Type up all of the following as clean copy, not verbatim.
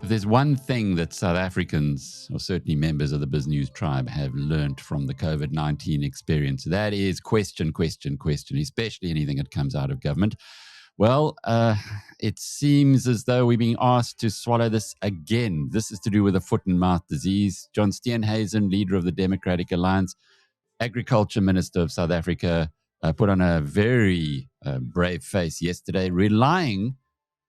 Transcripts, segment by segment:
If there's one thing that South Africans, or certainly members of the BizNews tribe, have learnt from the COVID-19 experience, that is question, especially anything that comes out of government. Well, it seems as though we're being asked to swallow this again. This is to do with the foot and mouth disease. John Steenhuisen, leader of the Democratic Alliance, Agriculture Minister of South Africa, put on a very brave face yesterday, relying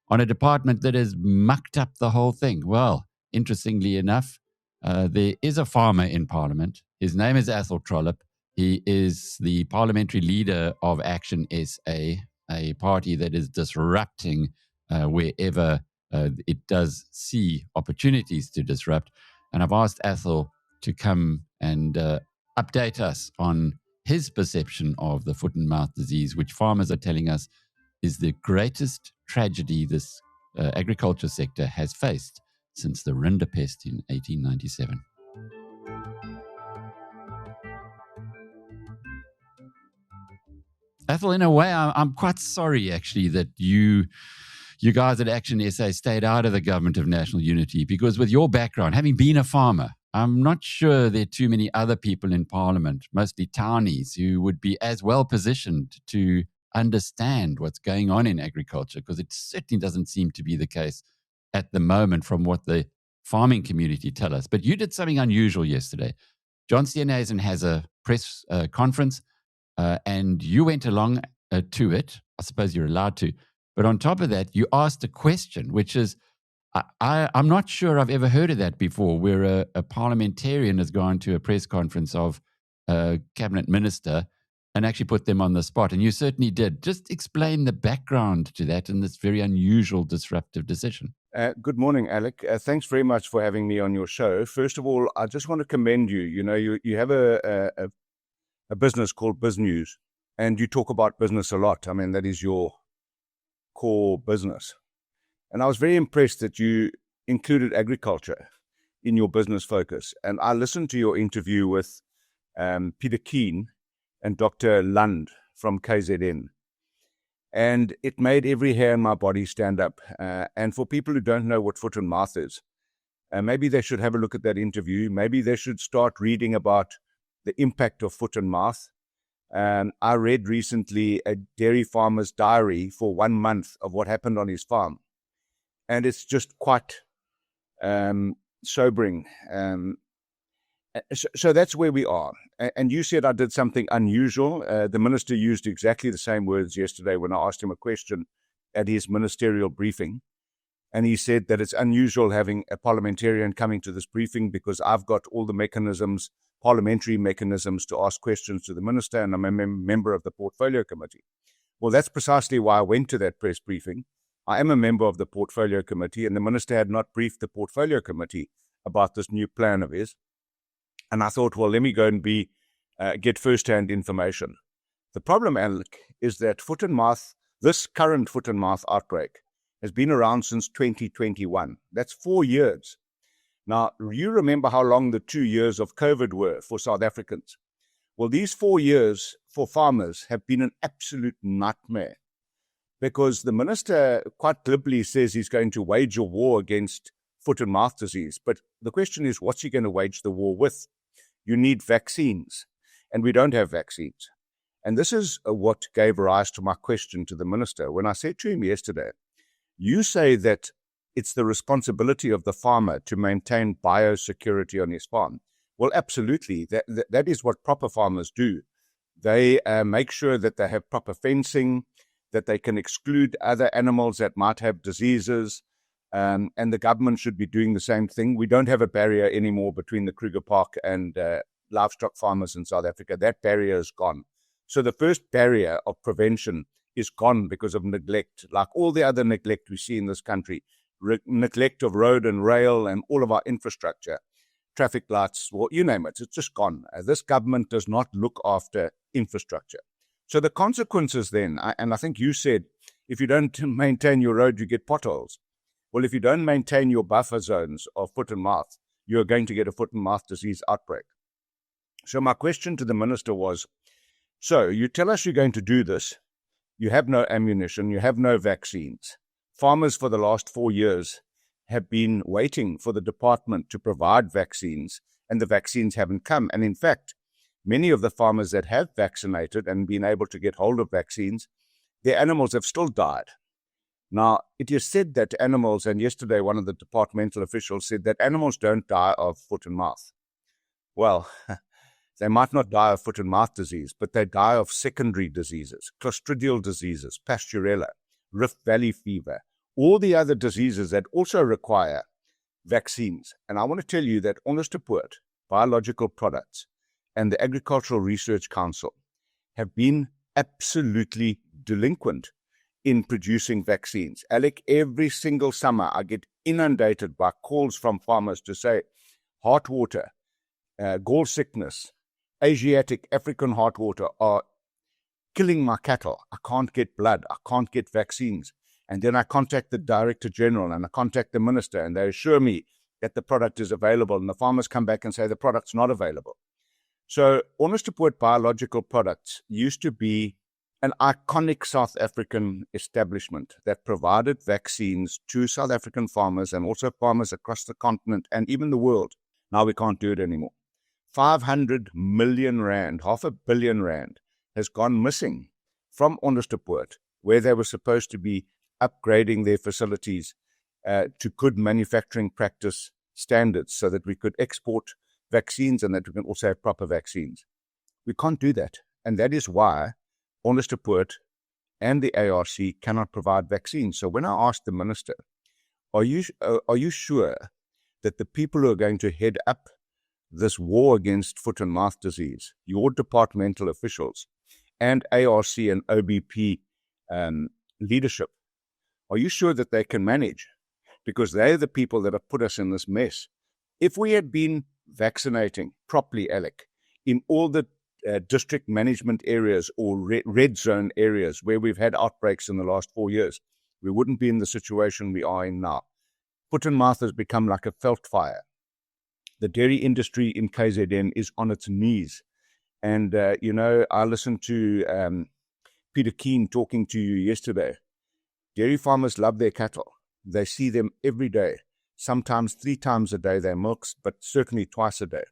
on a department that has mucked up the whole thing. Well, interestingly enough, there is a farmer in Parliament. His name is Athol Trollip. He is the parliamentary leader of Action SA, a party that is disrupting wherever it does see opportunities to disrupt. And I've asked Athol to come and update us on his perception of the foot and mouth disease, which farmers are telling us is the greatest tragedy this agriculture sector has faced since the Rinderpest in 1897. Athol, in a way, I'm quite sorry, actually, that you guys at Action SA stayed out of the government of national unity, because with your background, having been a farmer, I'm not sure there are too many other people in Parliament, mostly townies, who would be as well positioned to understand what's going on in agriculture, because it certainly doesn't seem to be the case at the moment from what the farming community tell us. But you did something unusual yesterday. John Steenhuisen has a press conference, and you went along to it. I suppose you're allowed to. But on top of that, you asked a question, which is, I'm not sure I've ever heard of that before, where a parliamentarian has gone to a press conference of a cabinet minister and actually put them on the spot. And you certainly did. Just explain the background to that and this very unusual disruptive decision. Good morning, Alec. Thanks very much for having me on your show. First of all, I just want to commend you. You know, you have a business called BizNews, and you talk about business a lot. I mean, that is your core business. And I was very impressed that you included agriculture in your business focus. And I listened to your interview with Peter Keane and Dr. Lund from KZN. And it made every hair in my body stand up. And for people who don't know what foot and mouth is, maybe they should have a look at that interview. Maybe they should start reading about the impact of foot and mouth. I read recently a dairy farmer's diary for 1 month of what happened on his farm. And it's just quite sobering. So that's where we are. And you said I did something unusual. The minister used exactly the same words yesterday when I asked him a question at his ministerial briefing. And he said that it's unusual having a parliamentarian coming to this briefing because I've got all the mechanisms, parliamentary mechanisms to ask questions to the minister, and I'm a member of the portfolio committee. Well, that's precisely why I went to that press briefing. I am a member of the portfolio committee, and the minister had not briefed the portfolio committee about this new plan of his. And I thought, well, let me go and get first-hand information. The problem, Alec, is that foot and mouth, this current foot and mouth outbreak, has been around since 2021. That's 4 years. Now, you remember how long the 2 years of COVID were for South Africans. Well, these 4 years for farmers have been an absolute nightmare, because the minister quite glibly says he's going to wage a war against foot and mouth disease. But the question is, what's he going to wage the war with? You need vaccines, and we don't have vaccines. And this is what gave rise to my question to the minister. When I said to him yesterday, you say that it's the responsibility of the farmer to maintain biosecurity on his farm. Well, absolutely. That is what proper farmers do. They make sure that they have proper fencing, that they can exclude other animals that might have diseases, and the government should be doing the same thing. We don't have a barrier anymore between the Kruger Park and livestock farmers in South Africa. That barrier is gone. So the first barrier of prevention is gone because of neglect, like all the other neglect we see in this country. Neglect of road and rail and all of our infrastructure, traffic lights, well, you name it, it's just gone. This government does not look after infrastructure. So the consequences then, and I think you said, if you don't maintain your road, you get potholes. Well, if you don't maintain your buffer zones of foot and mouth, you're going to get a foot and mouth disease outbreak. So my question to the minister was, so you tell us you're going to do this, you have no ammunition, you have no vaccines. Farmers for the last 4 years have been waiting for the department to provide vaccines, and the vaccines haven't come. And in fact, many of the farmers that have vaccinated and been able to get hold of vaccines, their animals have still died. Now, it is said that animals, and yesterday one of the departmental officials said that animals don't die of foot and mouth. Well, they might not die of foot and mouth disease, but they die of secondary diseases, clostridial diseases, Pasteurella, Rift Valley fever, all the other diseases that also require vaccines. And I want to tell you that Onderstepoort, Biological Products, and the Agricultural Research Council have been absolutely delinquent in producing vaccines. Alec, every single summer I get inundated by calls from farmers to say heart water, gall sickness, Asiatic African heart water are killing my cattle. I can't get blood. I can't get vaccines. And then I contact the Director General and I contact the Minister, and they assure me that the product is available. And the farmers come back and say the product's not available. So Onderstepoort Biological Products used to be an iconic South African establishment that provided vaccines to South African farmers and also farmers across the continent and even the world. Now we can't do it anymore. 500 million rand, R500 million, has gone missing from Onderstepoort, where they were supposed to be upgrading their facilities to good manufacturing practice standards so that we could export vaccines and that we can also have proper vaccines. We can't do that. And that is why Onderstepoort and the ARC cannot provide vaccines. So when I asked the minister, are you sure that the people who are going to head up this war against foot and mouth disease, your departmental officials and ARC and OBP leadership, are you sure that they can manage? Because they're the people that have put us in this mess. If we had been vaccinating properly, Alec, in all the district management areas or red zone areas where we've had outbreaks in the last 4 years, we wouldn't be in the situation we are in now. Foot and mouth has become like a felt fire. The dairy industry in KZN is on its knees. And, I listened to Peter Keane talking to you yesterday. Dairy farmers love their cattle. They see them every day. Sometimes 3 times a day they milk, but certainly twice a day.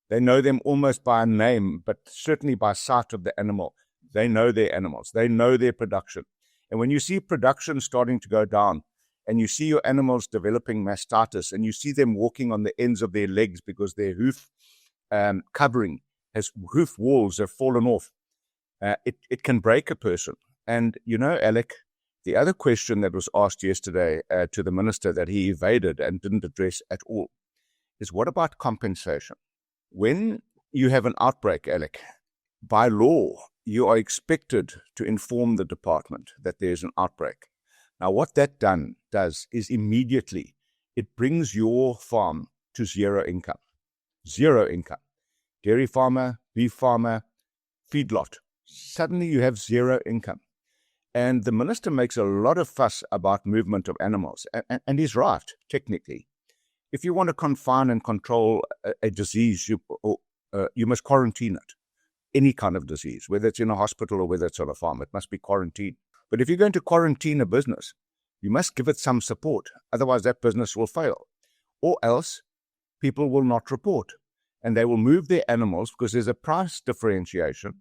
They know them almost by name, but certainly by sight of the animal. They know their animals. They know their production. And when you see production starting to go down, and you see your animals developing mastitis, and you see them walking on the ends of their legs because their hoof covering, hoof walls have fallen off, it can break a person. And, Alec, the other question that was asked yesterday to the minister that he evaded and didn't address at all is, what about compensation? When you have an outbreak, Alec, by law, you are expected to inform the department that there's an outbreak. Now, what that does is immediately it brings your farm to zero income. Zero income. Dairy farmer, beef farmer, feedlot. Suddenly you have zero income. And the minister makes a lot of fuss about movement of animals. And he's right, technically. If you want to confine and control a disease, you must quarantine it. Any kind of disease, whether it's in a hospital or whether it's on a farm, it must be quarantined. But if you're going to quarantine a business, you must give it some support. Otherwise, that business will fail. Or else, people will not report. And they will move their animals because there's a price differentiation.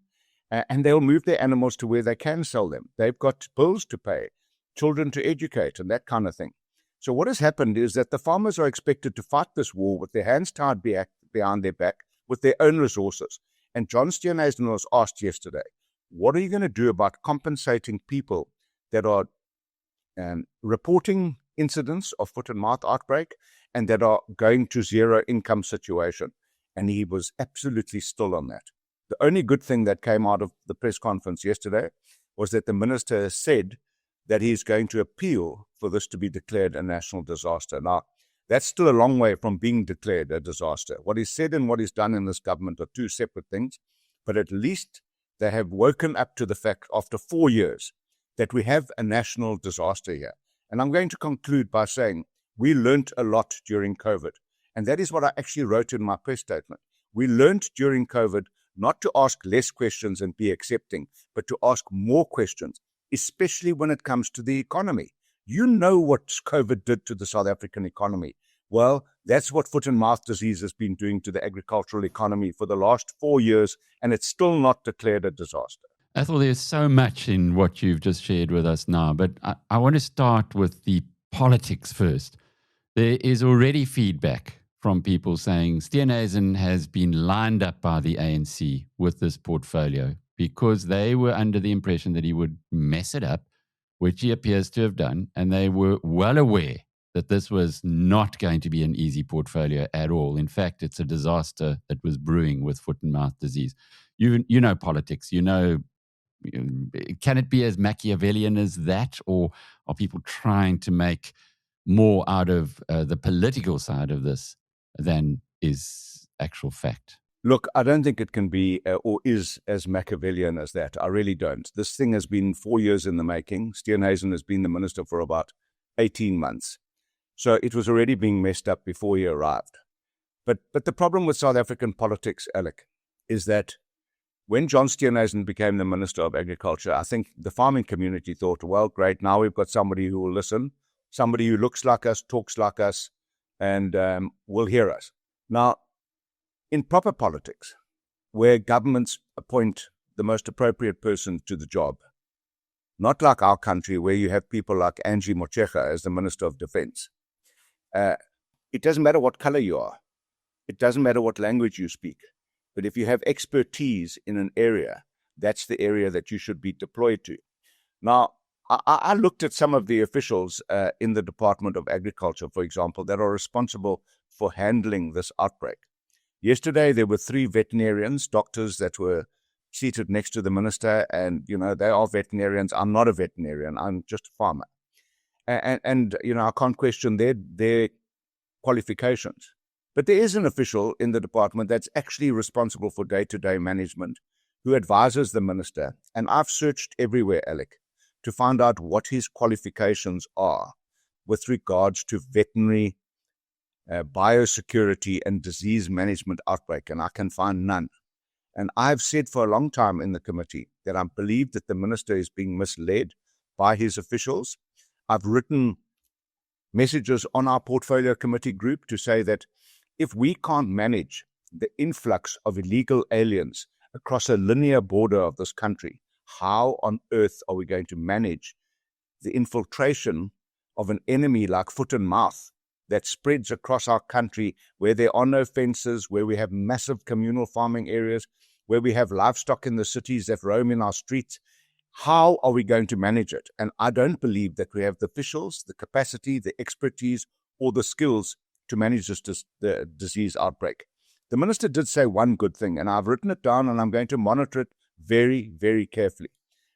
And they'll move their animals to where they can sell them. They've got bills to pay, children to educate, and that kind of thing. So what has happened is that the farmers are expected to fight this war with their hands tied behind their back, with their own resources. And John Steenhuisen was asked yesterday, what are you going to do about compensating people that are reporting incidents of foot and mouth outbreak and that are going to zero income situation? And he was absolutely still on that. The only good thing that came out of the press conference yesterday was that the minister said that he's going to appeal for this to be declared a national disaster. Now, that's still a long way from being declared a disaster. What is said and what is done in this government are two separate things, but at least they have woken up to the fact after 4 years that we have a national disaster here. And I'm going to conclude by saying we learned a lot during COVID. And that is what I actually wrote in my press statement. We learned during COVID not to ask less questions and be accepting, but to ask more questions, especially when it comes to the economy. You know what COVID did to the South African economy. Well, that's what foot and mouth disease has been doing to the agricultural economy for the last 4 years, and it's still not declared a disaster. Athol, there's so much in what you've just shared with us now, but I want to start with the politics first. There is already feedback from people saying Steenhuisen has been lined up by the ANC with this portfolio because they were under the impression that he would mess it up, which he appears to have done, and they were well aware that this was not going to be an easy portfolio at all. In fact, it's a disaster that was brewing with foot and mouth disease. You know politics, can it be as Machiavellian as that, or are people trying to make more out of the political side of this than is actual fact? Look, I don't think it can be or is as Machiavellian as that. I really don't. This thing has been 4 years in the making. Steenhuisen has been the minister for about 18 months. So it was already being messed up before he arrived. But the problem with South African politics, Alec, is that when John Steenhuisen became the Minister of Agriculture, I think the farming community thought, well, great, now we've got somebody who will listen, somebody who looks like us, talks like us, and will hear us. Now, in proper politics, where governments appoint the most appropriate person to the job, not like our country where you have people like Angie Motshekga as the Minister of Defense, it doesn't matter what color you are. It doesn't matter what language you speak. But if you have expertise in an area, that's the area that you should be deployed to. Now, I looked at some of the officials in the Department of Agriculture, for example, that are responsible for handling this outbreak. Yesterday, there were 3 veterinarians, doctors that were seated next to the minister, and, they are veterinarians. I'm not a veterinarian. I'm just a farmer. And I can't question their qualifications. But there is an official in the department that's actually responsible for day-to-day management who advises the minister. And I've searched everywhere, Alec, to find out what his qualifications are with regards to veterinary, biosecurity, and disease management outbreak. And I can find none. And I've said for a long time in the committee that I believe that the minister is being misled by his officials. I've written messages on our portfolio committee group to say that if we can't manage the influx of illegal aliens across a linear border of this country, how on earth are we going to manage the infiltration of an enemy like foot and mouth that spreads across our country, where there are no fences, where we have massive communal farming areas, where we have livestock in the cities that roam in our streets? How are we going to manage it? And I don't believe that we have the officials, the capacity, the expertise, or the skills to manage the disease outbreak. The minister did say one good thing, and I've written it down, and I'm going to monitor it very, very carefully.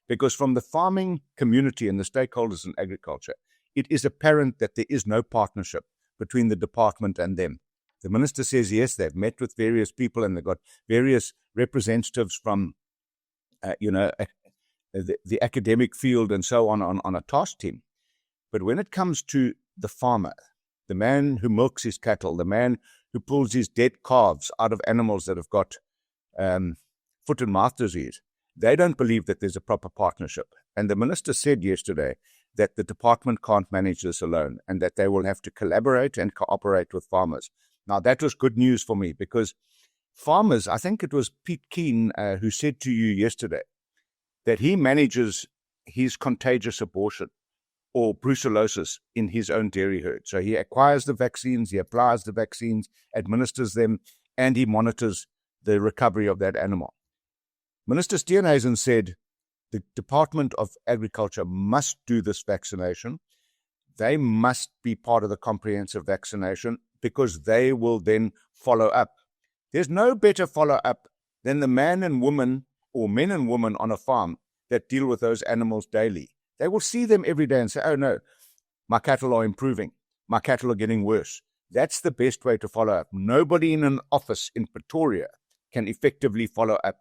Because from the farming community and the stakeholders in agriculture, it is apparent that there is no partnership between the department and them. The minister says, yes, they've met with various people and they've got various representatives from, the academic field and so on a task team. But when it comes to the farmer, the man who milks his cattle, the man who pulls his dead calves out of animals that have got foot and mouth disease, they don't believe that there's a proper partnership. And the minister said yesterday that the department can't manage this alone and that they will have to collaborate and cooperate with farmers. Now, that was good news for me because farmers, I think it was Pete Keane who said to you yesterday that he manages his contagious abortion or brucellosis in his own dairy herd. So he acquires the vaccines, he applies the vaccines, administers them, and he monitors the recovery of that animal. Minister Steenhuisen said the Department of Agriculture must do this vaccination. They must be part of the comprehensive vaccination because they will then follow up. There's no better follow-up than the man and woman or men and women on a farm that deal with those animals daily. They will see them every day and say, oh no, my cattle are improving. My cattle are getting worse. That's the best way to follow up. Nobody in an office in Pretoria can effectively follow up.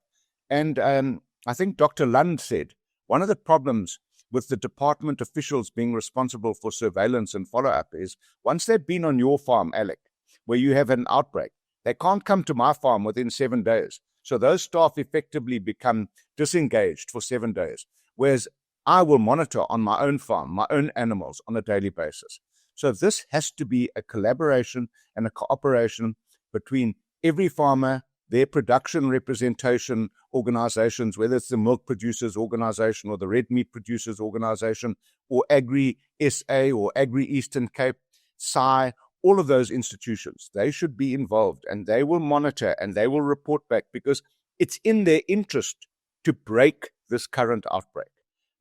And I think Dr. Lund said, one of the problems with the department officials being responsible for surveillance and follow-up is once they've been on your farm, Alec, where you have an outbreak, they can't come to my farm within 7 days. So those staff effectively become disengaged for 7 days. Whereas I will monitor on my own farm, my own animals on a daily basis. So this has to be a collaboration and a cooperation between every farmer, their production representation organizations, whether it's the milk producers organization or the red meat producers organization or Agri SA or Agri Eastern Cape, SAI, all of those institutions. They should be involved and they will monitor and they will report back because it's in their interest to break this current outbreak,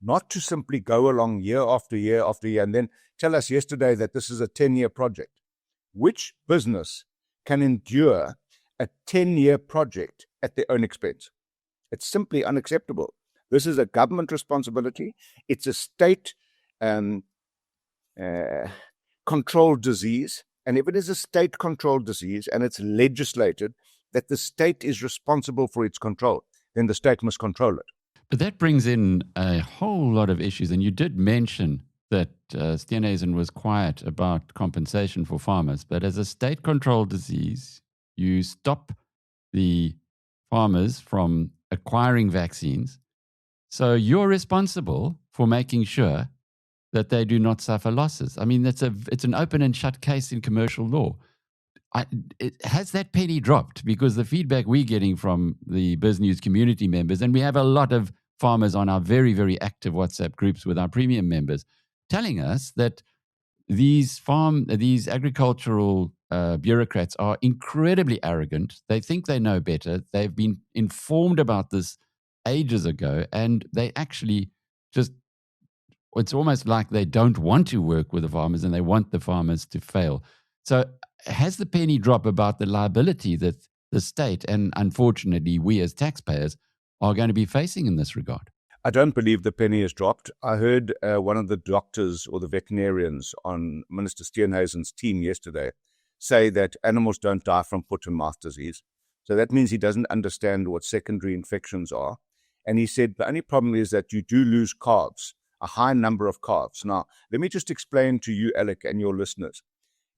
not to simply go along year after year after year and then tell us yesterday that this is a 10-year project. Which business can endure a 10-year project at their own expense? It's simply unacceptable. This is a government responsibility. It's a state controlled disease. And if it is a state controlled disease and it's legislated that the state is responsible for its control, then the state must control it. But that brings in a whole lot of issues. And you did mention that Steenhuisen was quiet about compensation for farmers. But as a state-controlled disease, you stop the farmers from acquiring vaccines. So you're responsible for making sure that they do not suffer losses. I mean, it's an open and shut case in commercial law. Has that penny dropped? Because the feedback we're getting from the BizNews community members, and we have a lot of farmers on our very, very active WhatsApp groups with our premium members, telling us that these agricultural bureaucrats are incredibly arrogant. They think they know better. They've been informed about this ages ago, and they actually just, it's almost like they don't want to work with the farmers and they want the farmers to fail. So has the penny dropped about the liability that the state and unfortunately we as taxpayers are going to be facing in this regard? I don't believe the penny has dropped. I heard one of the doctors or the veterinarians on Minister Steenhuisen's team yesterday say that animals don't die from foot and mouth disease. So that means he doesn't understand what secondary infections are. And he said the only problem is that you do lose calves, a high number of calves. Now, let me just explain to you, Alec, and your listeners.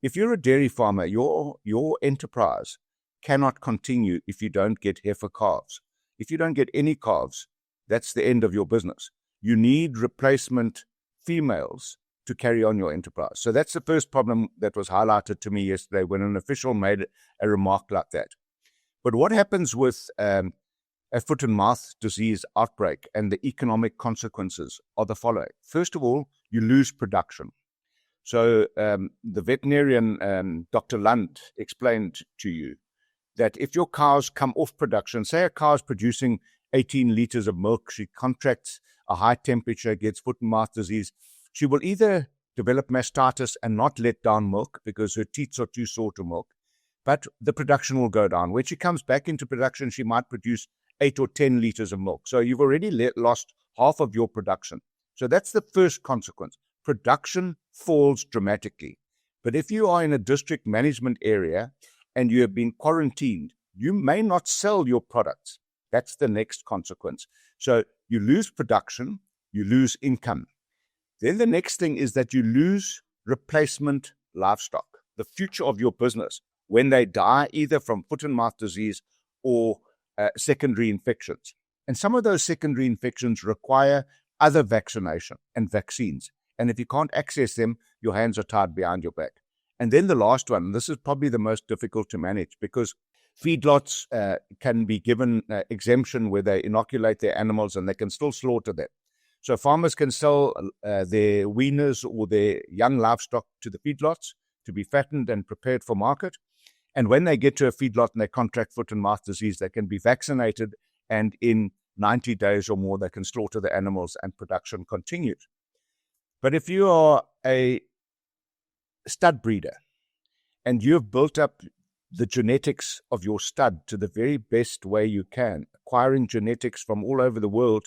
If you're a dairy farmer, your enterprise cannot continue if you don't get heifer calves. If you don't get any calves, that's the end of your business. You need replacement females to carry on your enterprise. So that's the first problem that was highlighted to me yesterday when an official made a remark like that. But what happens with a foot and mouth disease outbreak and the economic consequences are the following. First of all, you lose production. So the veterinarian, Dr. Lund, explained to you that if your cows come off production, say a cow is producing 18 liters of milk, she contracts a high temperature, gets foot and mouth disease, she will either develop mastitis and not let down milk because her teats are too sore to milk, but the production will go down. When she comes back into production, she might produce 8 or 10 liters of milk. So you've already lost half of your production. So that's the first consequence. Production falls dramatically. But if you are in a district management area and you have been quarantined, you may not sell your products. That's the next consequence. So you lose production, you lose income. Then the next thing is that you lose replacement livestock, the future of your business, when they die either from foot and mouth disease or secondary infections. And some of those secondary infections require other vaccination and vaccines. And if you can't access them, your hands are tied behind your back. And then the last one, and this is probably the most difficult to manage because feedlots can be given exemption where they inoculate their animals and they can still slaughter them. So farmers can sell their weaners or their young livestock to the feedlots to be fattened and prepared for market. And when they get to a feedlot and they contract foot and mouth disease, they can be vaccinated, and in 90 days or more, they can slaughter the animals and production continues. But if you are a stud breeder and you have built up the genetics of your stud to the very best way you can, acquiring genetics from all over the world,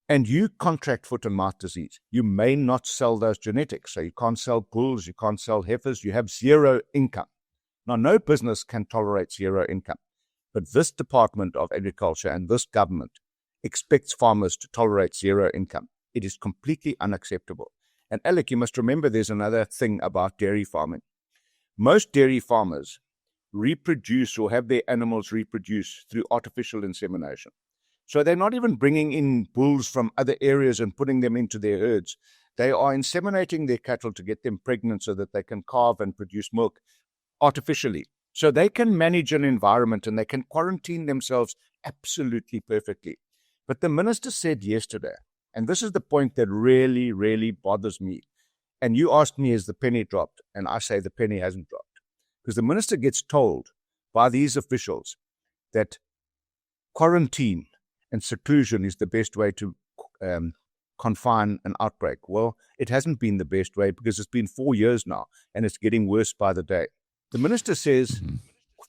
and you contract foot and mouth disease, you may not sell those genetics. So you can't sell bulls, you can't sell heifers, you have zero income. Now, no business can tolerate zero income, but this Department of Agriculture and this government expects farmers to tolerate zero income. It is completely unacceptable. And Alec, you must remember there's another thing about dairy farming. Most dairy farmers reproduce or have their animals reproduce through artificial insemination. So they're not even bringing in bulls from other areas and putting them into their herds. They are inseminating their cattle to get them pregnant so that they can calve and produce milk artificially. So they can manage an environment and they can quarantine themselves absolutely perfectly. But the minister said yesterday, and this is the point that really, really bothers me. And you asked me, has the penny dropped? And I say the penny hasn't dropped. Because the minister gets told by these officials that quarantine and seclusion is the best way to confine an outbreak. Well, it hasn't been the best way because it's been 4 years now and it's getting worse by the day. The minister says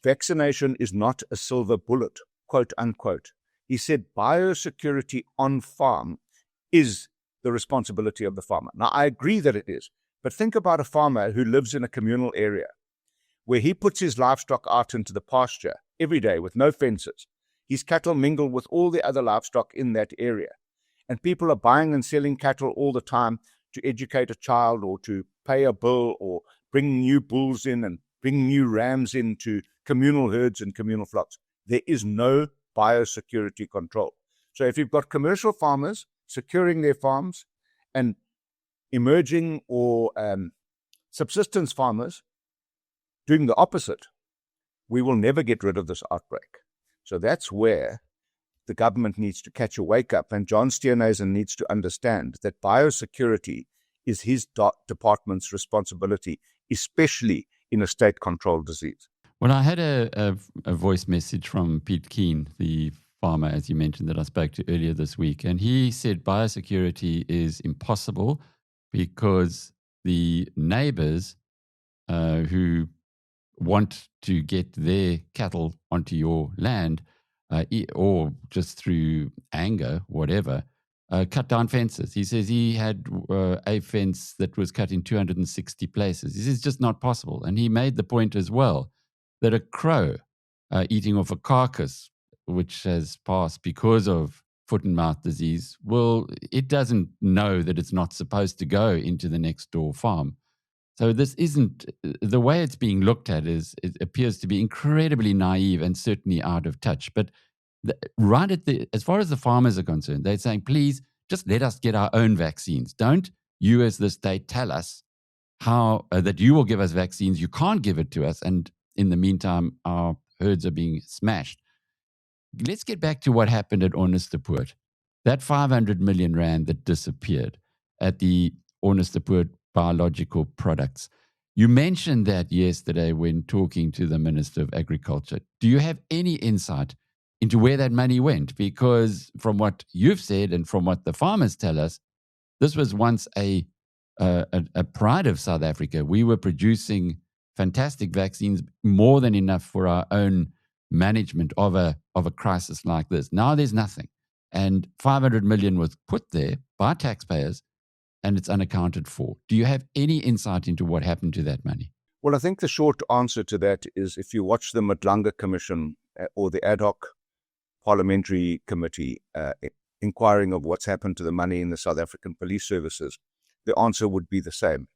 vaccination is not a silver bullet, quote unquote. He said biosecurity on farm is the responsibility of the farmer. Now, I agree that it is, but think about a farmer who lives in a communal area where he puts his livestock out into the pasture every day with no fences. His cattle mingle with all the other livestock in that area. And people are buying and selling cattle all the time to educate a child or to pay a bill or bring new bulls in and bring new rams into communal herds and communal flocks. There is no biosecurity control. So if you've got commercial farmers securing their farms and emerging or subsistence farmers doing the opposite, we will never get rid of this outbreak. So that's where the government needs to catch a wake up, and John Steenhuisen needs to understand that biosecurity is his department's responsibility, especially in a state-controlled disease. Well, I had a voice message from Pete Keane, the farmer, as you mentioned, that I spoke to earlier this week, and he said biosecurity is impossible because the neighbors who want to get their cattle onto your land or just through anger, whatever, cut down fences. He says he had a fence that was cut in 260 places. This is just not possible. And he made the point as well that a crow eating off a carcass, which has passed because of foot and mouth disease, well, it doesn't know that it's not supposed to go into the next door farm. So this isn't, the way it's being looked at is, it appears to be incredibly naive and certainly out of touch. But as far as the farmers are concerned, they're saying, please just let us get our own vaccines. Don't you as the state tell us how that you will give us vaccines. You can't give it to us. And in the meantime, our herds are being smashed. Let's get back to what happened at Onderstepoort. That 500 million rand that disappeared at the Onderstepoort biological products. You mentioned that yesterday when talking to the Minister of Agriculture. Do you have any insight into where that money went? Because from what you've said and from what the farmers tell us, this was once a pride of South Africa. We were producing fantastic vaccines, more than enough for our own management of a crisis like this. Now there's nothing. And 500 million was put there by taxpayers and it's unaccounted for. Do you have any insight into what happened to that money? Well, I think the short answer to that is if you watch the Madlanga Commission or the ad hoc Parliamentary Committee inquiring of what's happened to the money in the South African police services, the answer would be the same.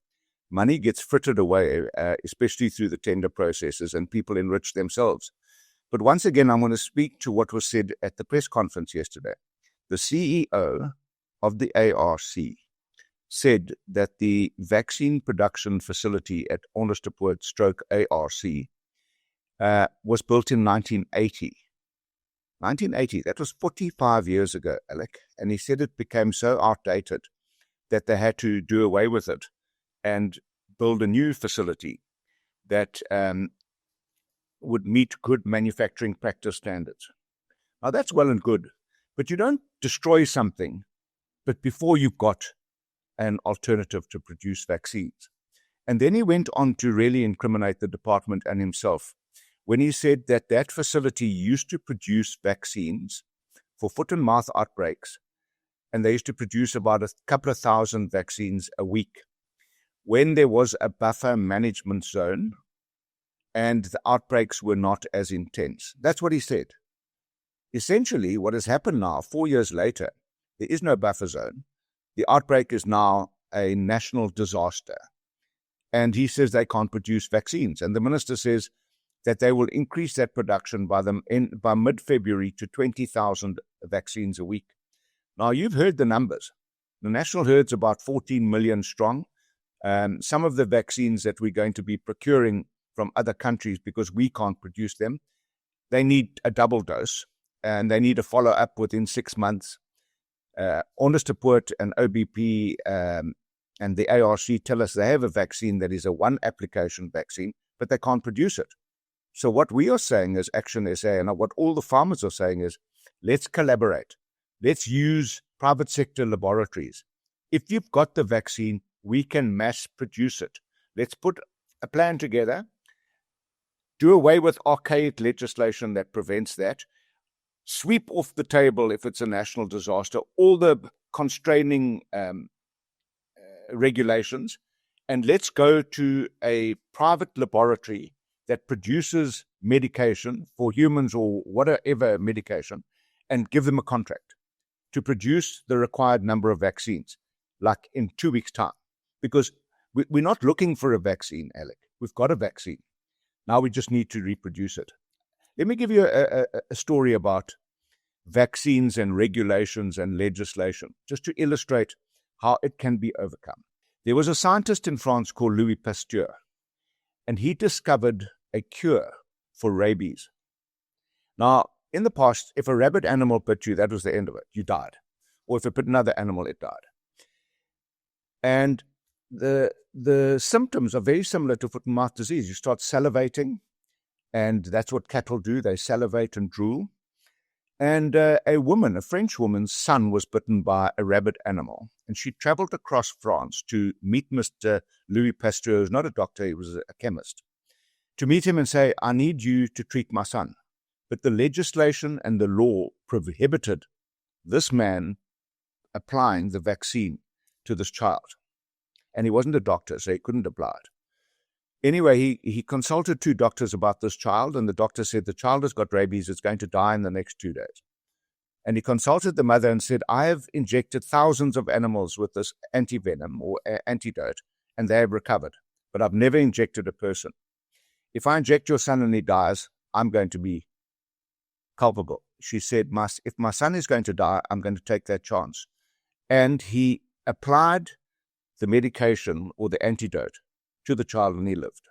Money gets frittered away, especially through the tender processes, and people enrich themselves. But once again, I'm going to speak to what was said at the press conference yesterday. The CEO of the ARC said that the vaccine production facility at Onderstepoort ARC was built in 1980. 1980, that was 45 years ago, Alec. And he said it became so outdated that they had to do away with it and build a new facility that would meet good manufacturing practice standards. Now, that's well and good, but you don't destroy something but before you've got an alternative to produce vaccines. And then he went on to really incriminate the department and himself when he said that that facility used to produce vaccines for foot and mouth outbreaks, and they used to produce about a couple of thousand vaccines a week when there was a buffer management zone and the outbreaks were not as intense. That's what he said. Essentially, what has happened now, 4 years later, there is no buffer zone. The outbreak is now a national disaster. And he says they can't produce vaccines. And the minister says that they will increase that production by mid-February to 20,000 vaccines a week. Now, you've heard the numbers. The national herd's about 14 million strong. Some of the vaccines that we're going to be procuring from other countries, because we can't produce them, they need a double dose, and they need a follow-up within 6 months. Onderstepoort and OBP and the ARC tell us they have a vaccine that is a one-application vaccine, but they can't produce it. So what we are saying as Action SA, and what all the farmers are saying is, let's collaborate. Let's use private sector laboratories. If you've got the vaccine, we can mass produce it. Let's put a plan together, do away with archaic legislation that prevents that, sweep off the table, if it's a national disaster, all the constraining regulations, and let's go to a private laboratory that produces medication for humans or whatever medication, and give them a contract to produce the required number of vaccines, like in 2 weeks' time. Because we're not looking for a vaccine, Alec. We've got a vaccine. Now we just need to reproduce it. Let me give you a story about vaccines and regulations and legislation, just to illustrate how it can be overcome. There was a scientist in France called Louis Pasteur, and he discovered a cure for rabies. Now, in the past, if a rabid animal bit you, that was the end of it. You died. Or if it bit another animal, it died. And the symptoms are very similar to foot and mouth disease. You start salivating, and that's what cattle do. They salivate and drool. And a French woman's son was bitten by a rabid animal, and she traveled across France to meet Mr. Louis Pasteur, who's not a doctor, he was a chemist, to meet him and say, I need you to treat my son. But the legislation and the law prohibited this man applying the vaccine to this child. And he wasn't a doctor, so he couldn't apply it. Anyway, he consulted 2 doctors about this child, and the doctor said, the child has got rabies, it's going to die in the next 2 days. And he consulted the mother and said, I have injected thousands of animals with this antivenom or antidote, and they have recovered, but I've never injected a person. If I inject your son and he dies, I'm going to be culpable. She said, if my son is going to die, I'm going to take that chance. And he applied the medication or the antidote to the child, and he lived.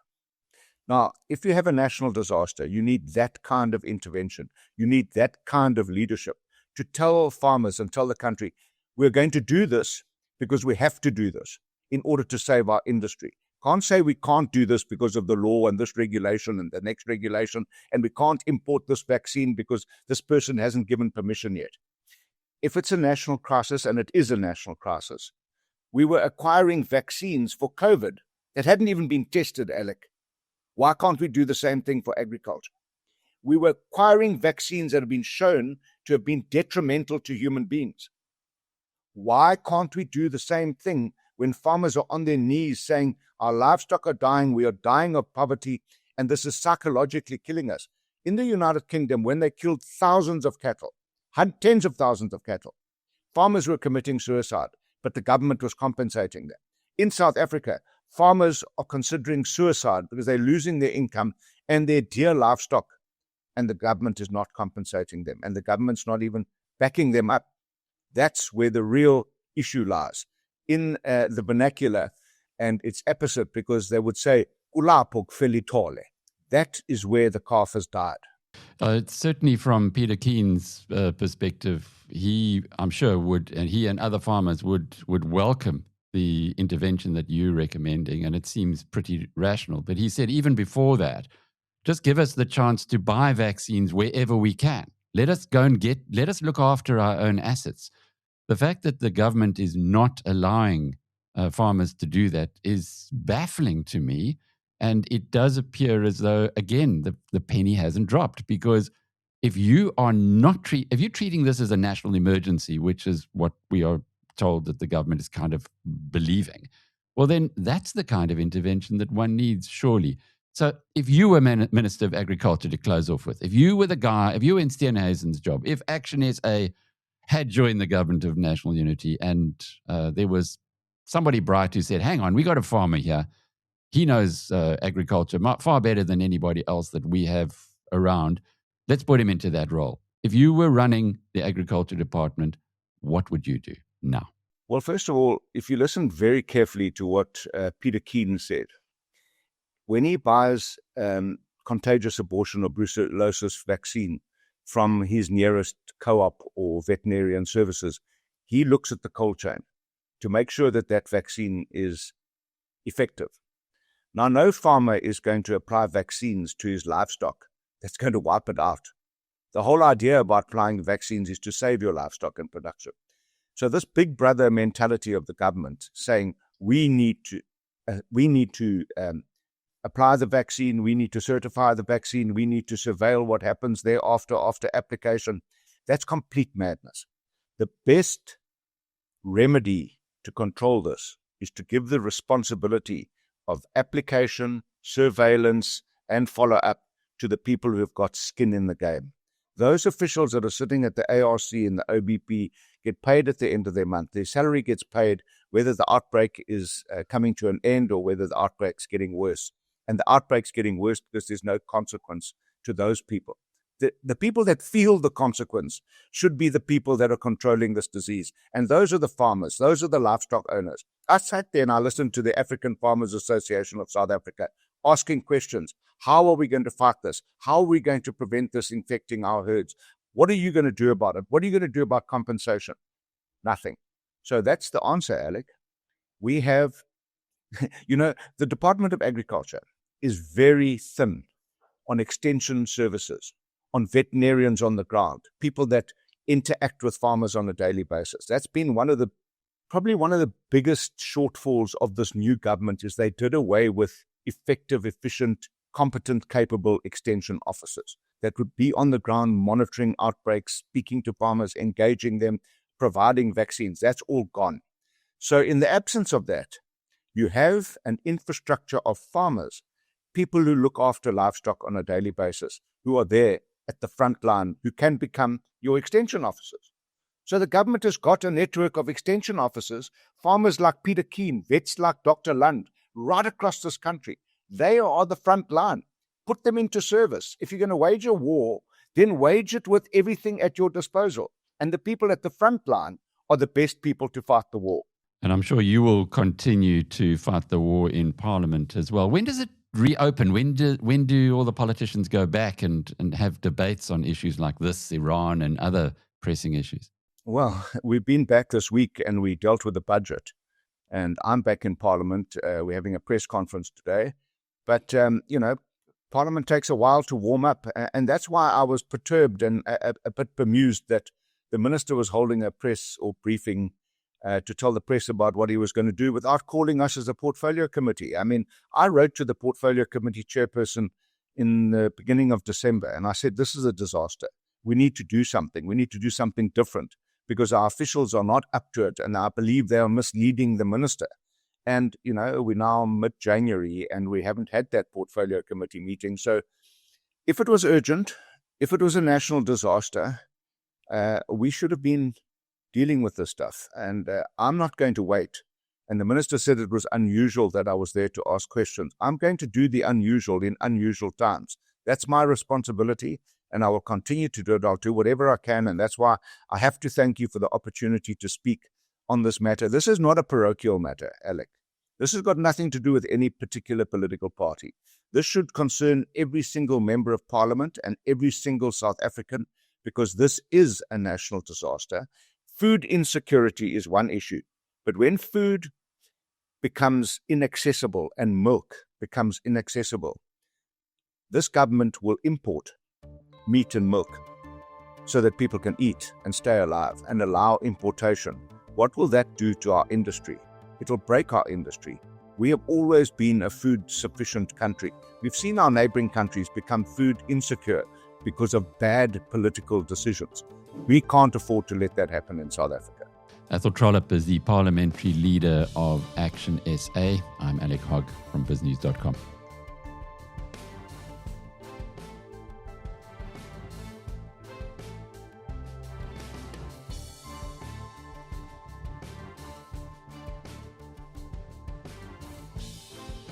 Now, if you have a national disaster, you need that kind of intervention. You need that kind of leadership to tell farmers and tell the country, we're going to do this because we have to do this in order to save our industry. Can't say we can't do this because of the law and this regulation and the next regulation, and we can't import this vaccine because this person hasn't given permission yet. If it's a national crisis, and it is a national crisis, we were acquiring vaccines for COVID that hadn't even been tested, Alec. Why can't we do the same thing for agriculture? We were acquiring vaccines that have been shown to have been detrimental to human beings. Why can't we do the same thing when farmers are on their knees saying, our livestock are dying, we are dying of poverty, and this is psychologically killing us? In the United Kingdom, when they killed thousands of cattle, tens of thousands of cattle, farmers were committing suicide, but the government was compensating them. In South Africa, farmers are considering suicide because they're losing their income and their dear livestock, and the government is not compensating them, and the government's not even backing them up. That's where the real issue lies. In the vernacular, and it's opposite, because they would say, "Kulapho kufele." That is where the calf has died. It's certainly from Peter Keen's perspective, I'm sure would, and he and other farmers would welcome the intervention that you're recommending, and it seems pretty rational. But he said, even before that, just give us the chance to buy vaccines wherever we can. Let us look after our own assets. The fact that the government is not allowing farmers to do that is baffling to me. And it does appear as though, again, the penny hasn't dropped, because if you're treating this as a national emergency, which is what we are told that the government is kind of believing, well, then that's the kind of intervention that one needs, surely. So if you were Minister of Agriculture, to close off with, if you were in Steenhuisen's job, if Action SA had joined the government of national unity, and there was somebody bright who said, hang on, we got a farmer here, He knows agriculture far better than anybody else that we have around. Let's put him into that role. If you were running the agriculture department, what would you do now? Well, first of all, if you listen very carefully to what Peter Keane said, when he buys contagious abortion or brucellosis vaccine from his nearest co-op or veterinarian services, he looks at the cold chain to make sure that that vaccine is effective. Now, no farmer is going to apply vaccines to his livestock that's going to wipe it out. The whole idea about applying vaccines is to save your livestock and production. So this big brother mentality of the government saying we need to apply the vaccine, we need to certify the vaccine, we need to surveil what happens thereafter after application, that's complete madness. The best remedy to control this is to give the responsibility of application, surveillance, and follow-up to the people who have got skin in the game. Those officials that are sitting at the ARC and the OBP get paid at the end of their month. Their salary gets paid whether the outbreak is coming to an end or whether the outbreak's getting worse. And the outbreak's getting worse because there's no consequence to those people. The people that feel the consequence should be the people that are controlling this disease. And those are the farmers. Those are the livestock owners. I sat there and I listened to the African Farmers Association of South Africa asking questions. How are we going to fight this? How are we going to prevent this infecting our herds? What are you going to do about it? What are you going to do about compensation? Nothing. So that's the answer, Alec. We have, the Department of Agriculture is very thin on extension services, on veterinarians on the ground, people that interact with farmers on a daily basis. That's been probably one of the biggest shortfalls of this new government is they did away with effective, efficient, competent, capable extension officers that would be on the ground monitoring outbreaks, speaking to farmers, engaging them, providing vaccines. That's all gone. So in the absence of that, you have an infrastructure of farmers, people who look after livestock on a daily basis, who are there at the front line, who can become your extension officers. So the government has got a network of extension officers, farmers like Peter Keane, vets like Dr. Lund, right across this country. They are the front line. Put them into service. If you're going to wage a war, then wage it with everything at your disposal. And the people at the front line are the best people to fight the war. And I'm sure you will continue to fight the war in Parliament as well. When does it reopen? When do all the politicians go back and have debates on issues like this, Iran and other pressing issues? Well, we've been back this week and we dealt with the budget. And I'm back in Parliament. We're having a press conference today. But, Parliament takes a while to warm up. And that's why I was perturbed and a bit bemused that the minister was holding a press or briefing to tell the press about what he was going to do without calling us as a portfolio committee. I mean, I wrote to the portfolio committee chairperson in the beginning of December, and I said, this is a disaster. We need to do something. We need to do something different because our officials are not up to it, and I believe they are misleading the minister. And, we're now mid-January, and we haven't had that portfolio committee meeting. So if it was urgent, if it was a national disaster, we should have been dealing with this stuff. And I'm not going to wait. And the minister said it was unusual that I was there to ask questions. I'm going to do the unusual in unusual times. That's my responsibility, and I will continue to do it. I'll do whatever I can, and that's why I have to thank you for the opportunity to speak on this matter. This is not a parochial matter, Alec. This has got nothing to do with any particular political party. This should concern every single member of Parliament and every single South African, because this is a national disaster. Food insecurity is one issue, but when food becomes inaccessible and milk becomes inaccessible, this government will import meat and milk so that people can eat and stay alive and allow importation. What will that do to our industry? It will break our industry. We have always been a food-sufficient country. We've seen our neighboring countries become food insecure because of bad political decisions. We can't afford to let that happen in South Africa. Athol Trollip is the parliamentary leader of Action SA. I'm Alec Hogg from biznews.com.